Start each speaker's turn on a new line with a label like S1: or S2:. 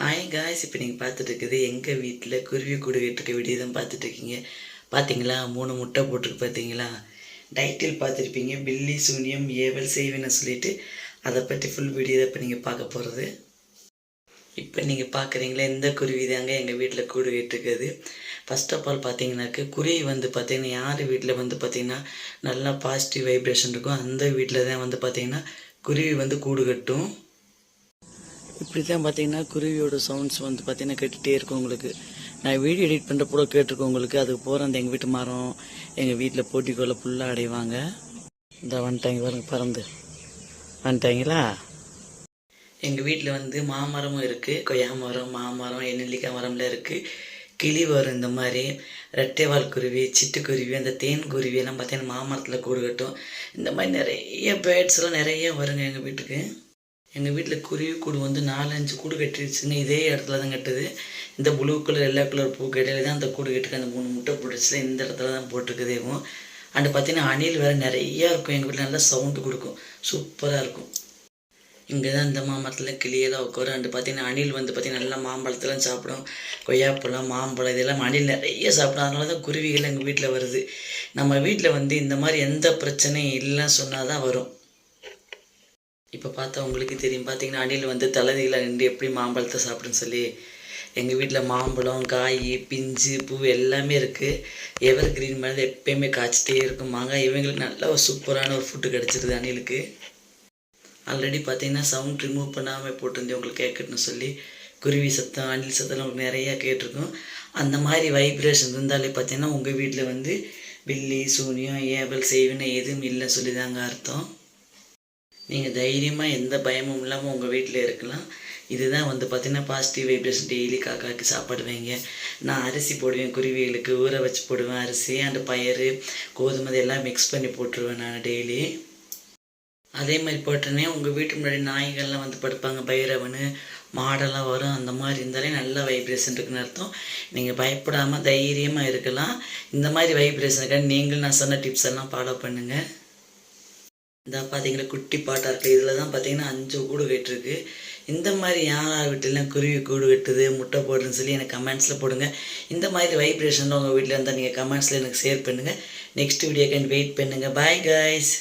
S1: Hi guys, இப்போ நீங்கள் பார்த்துட்டு இருக்குது எங்கள் வீட்டில் குருவி கூடு கட்டிருக்க வீடியோ தான் பார்த்துட்ருக்கீங்க. பார்த்தீங்களா, 3 முட்டை போட்டிருக்கு. பார்த்தீங்களா, டைட்டில் பார்த்துருப்பீங்க, பில்லி சூனியம் ஏவல் செய்வேன்னு சொல்லிட்டு அதை பற்றி ஃபுல் வீடியோ தான் இப்போ நீங்கள் பார்க்க போகிறது. இப்போ நீங்கள் பார்க்குறீங்களா, இந்த குருவி தாங்க எங்கள் வீட்டில் கூடு கட்டிருக்குது. ஃபர்ஸ்ட் ஆஃப் ஆல் பார்த்தீங்கன்னாக்க குருவி பார்த்தீங்கன்னா யார் வீட்டில் பார்த்தீங்கன்னா நல்லா பாசிட்டிவ் வைப்ரேஷன் இருக்கும், அந்த வீட்டில் தான் பார்த்தீங்கன்னா குருவி கூடு கட்டும். இப்படி தான் பார்த்தீங்கன்னா குருவியோட சவுண்ட்ஸ் பார்த்தீங்கன்னா கேட்டுகிட்டே இருக்கும் உங்களுக்கு. நான் வீடியோ எடிட் பண்ணுறப்போ கூட கேட்டிருக்கோம் உங்களுக்கு. அதுக்கு போகிற அந்த எங்கள் வீட்டு மரம் எங்கள் வீட்டில் போட்டிக்கோளை ஃபுல்லாக அடைவாங்க. இந்த வந்துட்டாங்க பாருங்க, பறந்து வந்துட்டாங்களா. எங்கள் வீட்டில் மாமரமும் இருக்குது, கொய்யா மரம், மாமரம், நெல்லிக்காய் மரம்லாம் இருக்குது. கிளி வரும், இந்த மாதிரி ரெட்டைவால் குருவி, சிட்டுக்குருவி, அந்த தேன் குருவி எல்லாம் பார்த்தீங்கன்னா மாமரத்தில் கூடு கட்டும். இந்த மாதிரி நிறைய பேர்ட்ஸ்லாம் நிறைய வருங்க எங்கள் வீட்டுக்கு. எங்கள் வீட்டில் குருவி கூடு 4-5 கூடு கட்டிடுச்சுங்க. இதே இடத்துல தான் கட்டுது. இந்த ப்ளூ கலர் எல்லா கலர் பூ கடையில் தான் அந்த கூடு கட்டுருக்கு. அந்த 3 முட்டை போட்டுச்சுல இந்த இடத்துல தான் போட்டிருக்குதேவும். அண்டு பார்த்தீங்கன்னா அணில் வேறு நிறையா இருக்கும் எங்கள் வீட்டில். நல்லா சவுண்டு கொடுக்கும், சூப்பராக இருக்கும். இங்கே தான் இந்த மாமரத்தில் கிளியெல்லாம் உட்காரும். அண்டு பார்த்தீங்கன்னா அணில் பார்த்தீங்கன்னா நல்லா மாம்பழத்தெல்லாம் சாப்பிடும். கொய்யாப்பழம், மாம்பழம் இதெல்லாம் அணில் நிறைய சாப்பிடும். அதனால தான் குருவிகள் எங்கள் வீட்டில் வருது. நம்ம வீட்டில் இந்த மாதிரி எந்த பிரச்சனையும் இல்லைன்னு சொன்னால் தான் வரும். இப்போ பார்த்தா உங்களுக்கு தெரியும். பார்த்தீங்கன்னா அணில் தலைதியில் நின்று எப்படி மாம்பழத்தை சாப்பிடுன்னு சொல்லி. எங்கள் வீட்டில் மாம்பழம், காய், பிஞ்சு, பூ எல்லாமே இருக்குது. எவர் கிரீன் மாதிரி எப்போயுமே காய்ச்சிட்டே இருக்கும். மாங்காய் இவங்களுக்கு நல்ல ஒரு சூப்பரான ஒரு ஃபுட்டு கிடச்சிருது அணிலுக்கு. ஆல்ரெடி பார்த்தீங்கன்னா சவுண்ட் ரிமூவ் பண்ணாமல் போட்டிருந்தேன் உங்களுக்கு கேட்கணும்னு சொல்லி. குருவி சத்தம், அணில் சத்தம் உங்களுக்கு நிறையா கேட்டிருக்கும். அந்த மாதிரி வைப்ரேஷன் இருந்தாலே பார்த்தீங்கன்னா உங்கள் வீட்டில் பில்லி சூனியம் ஏவல் செய்வினை எதுவும் இல்லைன்னு சொல்லி தாங்க அர்த்தம். நீங்கள் தைரியமாக எந்த பயமும் இல்லாமல் உங்கள் வீட்டில் இருக்கலாம். இதுதான் பார்த்தீங்கன்னா பாசிட்டிவ் வைப்ரேஷன். டெய்லி காக்காக்கு சாப்பாடு வைங்க. நான் அரிசி போடுவேன், குருவிகளுக்கு ஊற வச்சு போடுவேன். அரிசி அண்டு பயிறு, கோதுமை எல்லாம் மிக்ஸ் பண்ணி போட்டுருவேன் நான் டெய்லி. அதே மாதிரி போட்டோன்னே உங்கள் வீட்டு முன்னாடி நாய்கள்லாம் படுப்பாங்க, பைரவனு மாடெல்லாம் வரும். அந்த மாதிரி இருந்தாலே நல்ல வைப்ரேஷன் இருக்குன்னு அர்த்தம். நீங்கள் பயப்படாமல் தைரியமாக இருக்கலாம். இந்த மாதிரி வைப்ரேஷனுக்காக நீங்களும் நான் சொன்ன டிப்ஸ் எல்லாம் ஃபாலோ பண்ணுங்கள். இந்த பார்த்தீங்கன்னா குட்டி பாட்டாக இருக்குது. இதில் தான் பார்த்தீங்கன்னா 5 கூடு கட்டிருக்கு. இந்த மாதிரி யார் வீட்டிலலாம் குருவி கூடு கட்டுது, முட்டை போடுறதுன்னு சொல்லி எனக்கு கமெண்ட்ஸில் போடுங்க. இந்த மாதிரி வைப்ரேஷனில் உங்கள் வீட்டில் இருந்தால் நீங்கள் கமெண்ட்ஸில் எனக்கு ஷேர் பண்ணுங்கள். நெக்ஸ்ட் வீடியோக்கு வெயிட் பண்ணுங்கள். Bye guys.